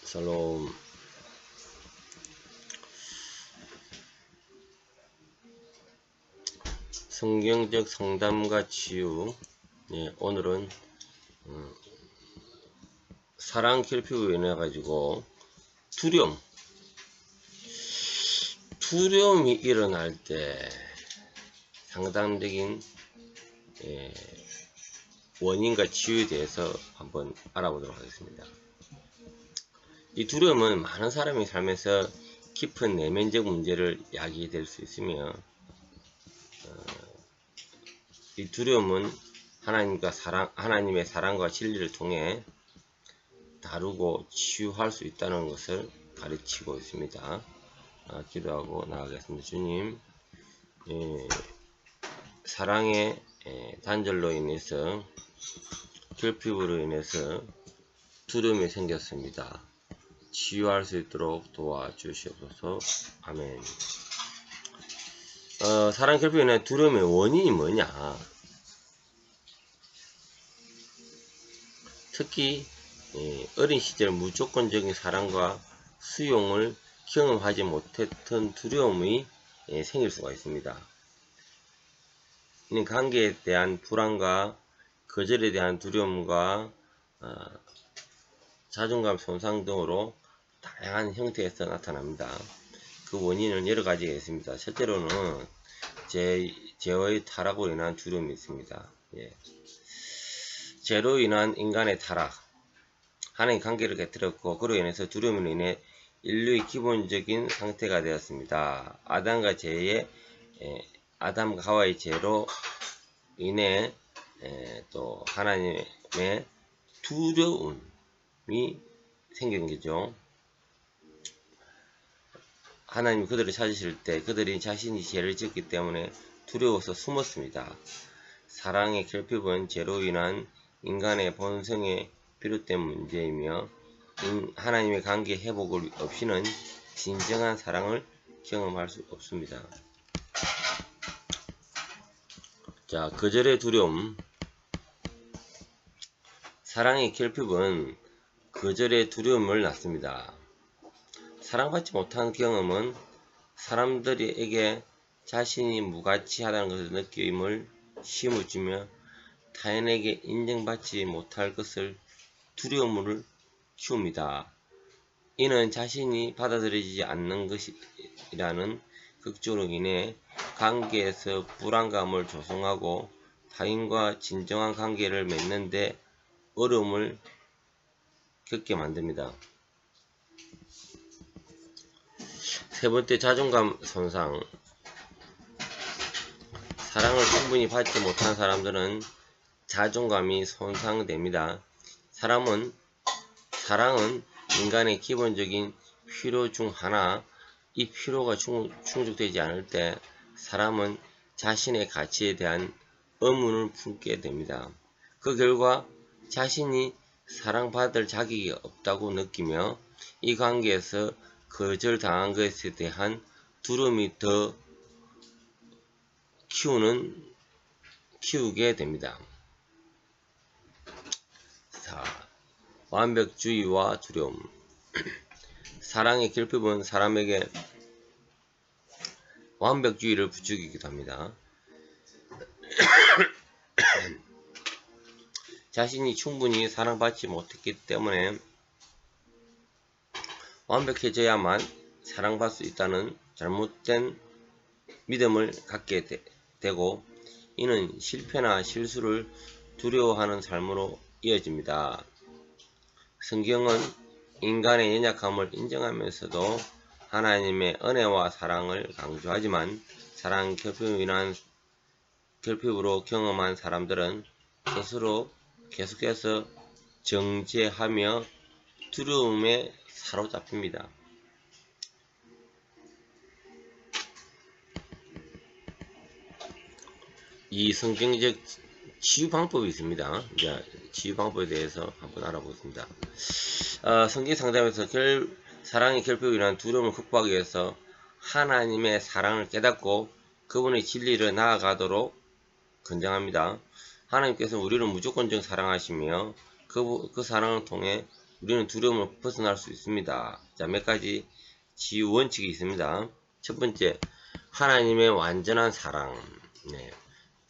샬롬. 성경적 상담과 치유. 오늘은 사랑 결핍으로 인해 가지고 두려움이 일어날 때 상담적인 원인과 치유에 대해서 한번 알아보도록 하겠습니다. 이 두려움은 많은 사람이 살면서 깊은 내면적 문제를 야기될 수 있으며, 이 두려움은 하나님의 사랑과 진리를 통해 다루고 치유할 수 있다는 것을 가르치고 있습니다. 기도하고 나가겠습니다. 주님, 사랑의 단절로 인해서, 결핍으로 인해서 두려움이 생겼습니다. 치유할 수 있도록 도와주시옵소서. 아멘. 사랑 결핍에 인한 두려움의 원인이 뭐냐? 특히 어린 시절 무조건적인 사랑과 수용을 경험하지 못했던 두려움이 생길 수가 있습니다. 이는 관계에 대한 불안과 거절에 대한 두려움과 자존감 손상 등으로 다양한 형태에서 나타납니다. 그 원인은 여러 가지가 있습니다. 첫째로는 죄의 타락으로 인한 두려움이 있습니다. 죄로 인한 인간의 타락, 하나님 관계를 깨뜨렸고 그로 인해서 두려움으로 인해 인류의 기본적인 상태가 되었습니다. 아담과 하와의 죄로 인해 또 하나님의 두려움이 생긴 거죠. 하나님이 그들을 찾으실 때 그들이 자신이 죄를 지었기 때문에 두려워서 숨었습니다. 사랑의 결핍은 죄로 인한 인간의 본성에 비롯된 문제이며, 하나님의 관계 회복을 없이는 진정한 사랑을 경험할 수 없습니다. 자, 거절의 두려움. 사랑의 결핍은 거절의 두려움을 낳습니다. 사랑받지 못한 경험은 사람들에게 자신이 무가치하다는 것을 느낌을 심어주며 타인에게 인정받지 못할 것을 두려움을 키웁니다. 이는 자신이 받아들여지지 않는 것이라는 걱정으로 인해 관계에서 불안감을 조성하고 타인과 진정한 관계를 맺는 데 어려움을 겪게 만듭니다. 세 번째, 자존감 손상. 사랑을 충분히 받지 못한 사람들은 자존감이 손상됩니다. 사랑은 인간의 기본적인 필요 중 하나, 이 필요가 충족되지 않을 때 사람은 자신의 가치에 대한 의문을 품게 됩니다. 그 결과 자신이 사랑받을 자격이 없다고 느끼며 이 관계에서 거절당한 것에 대한 두려움이 더 키우게 됩니다. 자, 완벽주의와 두려움. 사랑의 결핍은 사람에게 완벽주의를 부추기기도 합니다. 자신이 충분히 사랑받지 못했기 때문에 완벽해져야만 사랑받을 수 있다는 잘못된 믿음을 갖게 되고, 이는 실패나 실수를 두려워하는 삶으로 이어집니다. 성경은 인간의 연약함을 인정하면서도 하나님의 은혜와 사랑을 강조하지만, 사랑 결핍으로 경험한 사람들은 스스로 계속해서 정죄하며 두려움에 사로잡힙니다. 이 성경적 치유 방법이 있습니다. 이제 치유 방법에 대해서 한번 알아보겠습니다. 성경 상담에서 사랑의 결핍으로 인한 두려움을 극복하기 위해서 하나님의 사랑을 깨닫고 그분의 진리를 나아가도록 권장합니다. 하나님께서 우리를 무조건적 사랑하시며 그 사랑을 통해 우리는 두려움을 벗어날 수 있습니다. 자, 몇 가지 치유 원칙이 있습니다. 첫 번째, 하나님의 완전한 사랑. 네.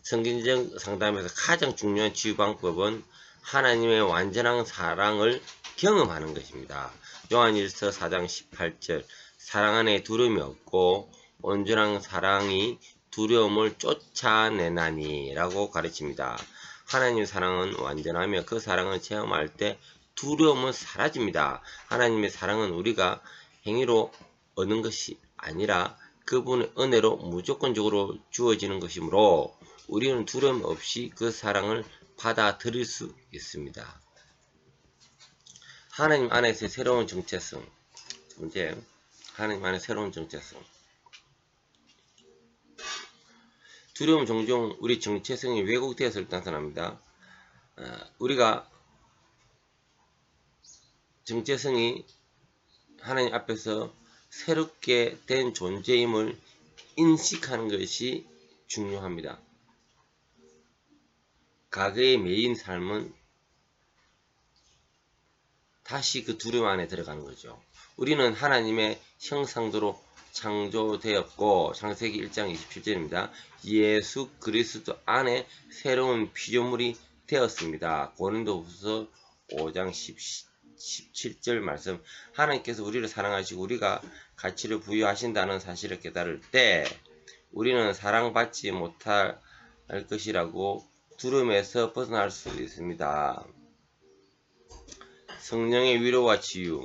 성경적 상담에서 가장 중요한 치유 방법은 하나님의 완전한 사랑을 경험하는 것입니다. 요한일서 4장 18절, 사랑 안에 두려움이 없고 온전한 사랑이 두려움을 쫓아내나니 라고 가르칩니다. 하나님의 사랑은 완전하며 그 사랑을 체험할 때 두려움은 사라집니다. 하나님의 사랑은 우리가 행위로 얻는 것이 아니라 그분의 은혜로 무조건적으로 주어지는 것이므로 우리는 두려움 없이 그 사랑을 받아들일 수 있습니다. 하나님 안에서의 새로운 정체성. 첫 번째, 하나님 안의 새로운 정체성. 두려움은 종종 우리 정체성이 왜곡되었을 때 나타납니다. 우리가 정체성이 하나님 앞에서 새롭게 된 존재임을 인식하는 것이 중요합니다. 과거의 매인 삶은 다시 그 두려움 안에 들어가는 거죠. 우리는 하나님의 형상대로 창조되었고, 창세기 1장 27절입니다. 예수 그리스도 안에 새로운 피조물이 되었습니다. 고린도후서 5장 17절 말씀. 하나님께서 우리를 사랑하시고 우리가 가치를 부여하신다는 사실을 깨달을 때 우리는 사랑받지 못할 것이라고 두려움에서 벗어날 수 있습니다. 성령의 위로와 치유.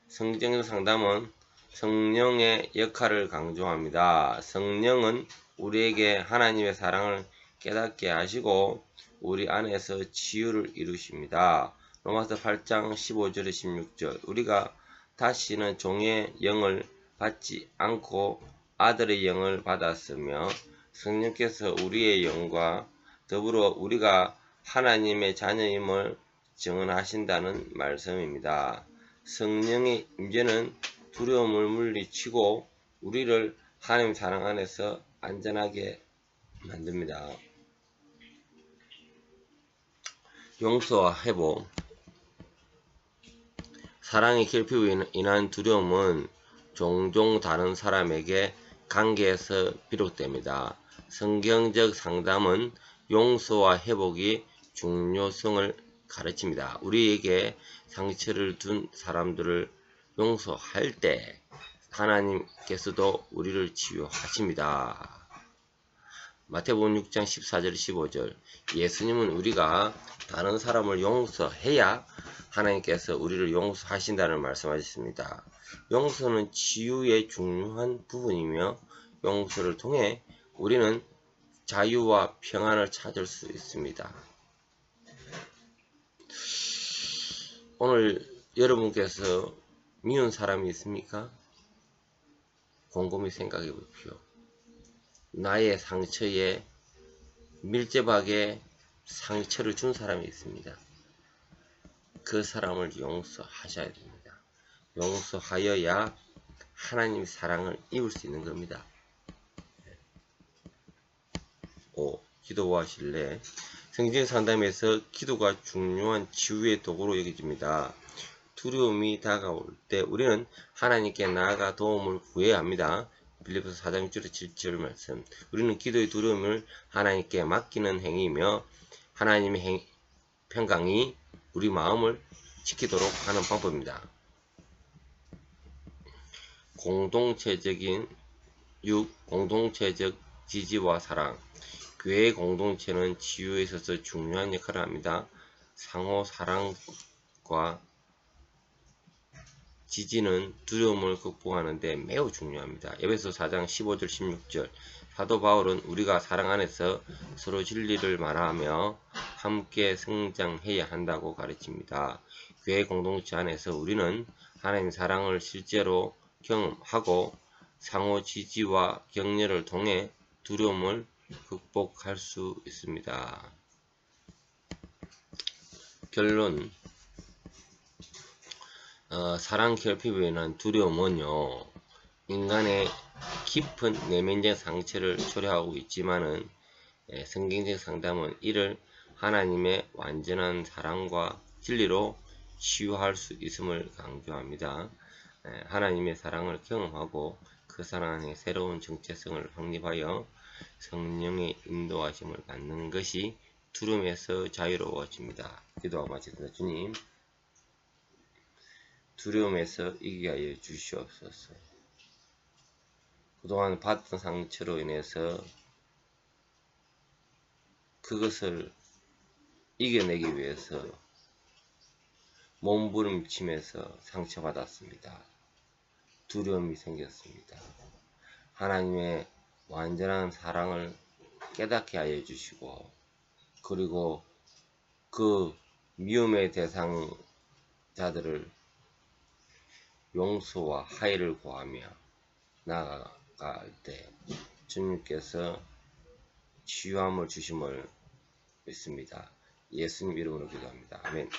성경적 상담은 성령의 역할을 강조합니다. 성령은 우리에게 하나님의 사랑을 깨닫게 하시고 우리 안에서 치유를 이루십니다. 로마서 8장 15절 16절. 우리가 다시는 종의 영을 받지 않고 아들의 영을 받았으며 성령께서 우리의 영과 더불어 우리가 하나님의 자녀임을 증언하신다는 말씀입니다. 성령의 임재는 두려움을 물리치고 우리를 하나님 사랑 안에서 안전하게 만듭니다. 용서와 회복. 사랑의 결핍으로 인한 두려움은 종종 다른 사람에게 관계에서 비롯됩니다. 성경적 상담은 용서와 회복이 중요성을 가르칩니다. 우리에게 상처를 준 사람들을 용서할 때 하나님께서도 우리를 치유하십니다. 마태복음 6장 14절 15절. 예수님은 우리가 다른 사람을 용서해야 하나님께서 우리를 용서하신다는 말씀하셨습니다. 용서는 치유의 중요한 부분이며 용서를 통해 우리는 자유와 평안을 찾을 수 있습니다. 오늘 여러분께서 미운 사람이 있습니까? 곰곰이 생각해 보십시오. 나의 상처에 밀접하게 상처를 준 사람이 있습니다. 그 사람을 용서하셔야 됩니다. 용서하여야 하나님의 사랑을 입을 수 있는 겁니다. 5. 기도와 신뢰. 성경 상담에서 기도가 중요한 치유의 도구로 여겨집니다. 두려움이 다가올 때 우리는 하나님께 나아가 도움을 구해야 합니다. 빌립보서 4장 6절 7절 말씀. 우리는 기도의 두려움을 하나님께 맡기는 행위이며 하나님의 평강이 우리 마음을 지키도록 하는 방법입니다. 공동체적 지지와 사랑. 교회 공동체는 치유에 있어서 중요한 역할을 합니다. 상호 사랑과 지지는 두려움을 극복하는 데 매우 중요합니다. 에베소서 4장 15절 16절. 사도 바울은 우리가 사랑 안에서 서로 진리를 말하며 함께 성장해야 한다고 가르칩니다. 교회 공동체 안에서 우리는 하나님의 사랑을 실제로 경험하고 상호 지지와 격려를 통해 두려움을 극복할 수 있습니다. 결론. 사랑 결핍에 인한 두려움은요, 인간의 깊은 내면적 상처를 초래하고 있지만은 성경적 상담은 이를 하나님의 완전한 사랑과 진리로 치유할 수 있음을 강조합니다. 하나님의 사랑을 경험하고 그 사랑 안에 새로운 정체성을 확립하여 성령의 인도하심을 받는 것이 두려움에서 자유로워집니다. 기도하고 마치겠습니다. 주님, 두려움에서 이기게 하여 주시옵소서. 그동안 받던 상처로 인해서 그것을 이겨내기 위해서 몸부림치면서 상처받았습니다. 두려움이 생겼습니다. 하나님의 완전한 사랑을 깨닫게 하여 주시고, 그리고 그 미움의 대상자들을 용서와 화해를 구하며 나아갈 때 주님께서 치유함을 주심을 믿습니다. 예수님 이름으로 기도합니다. 아멘.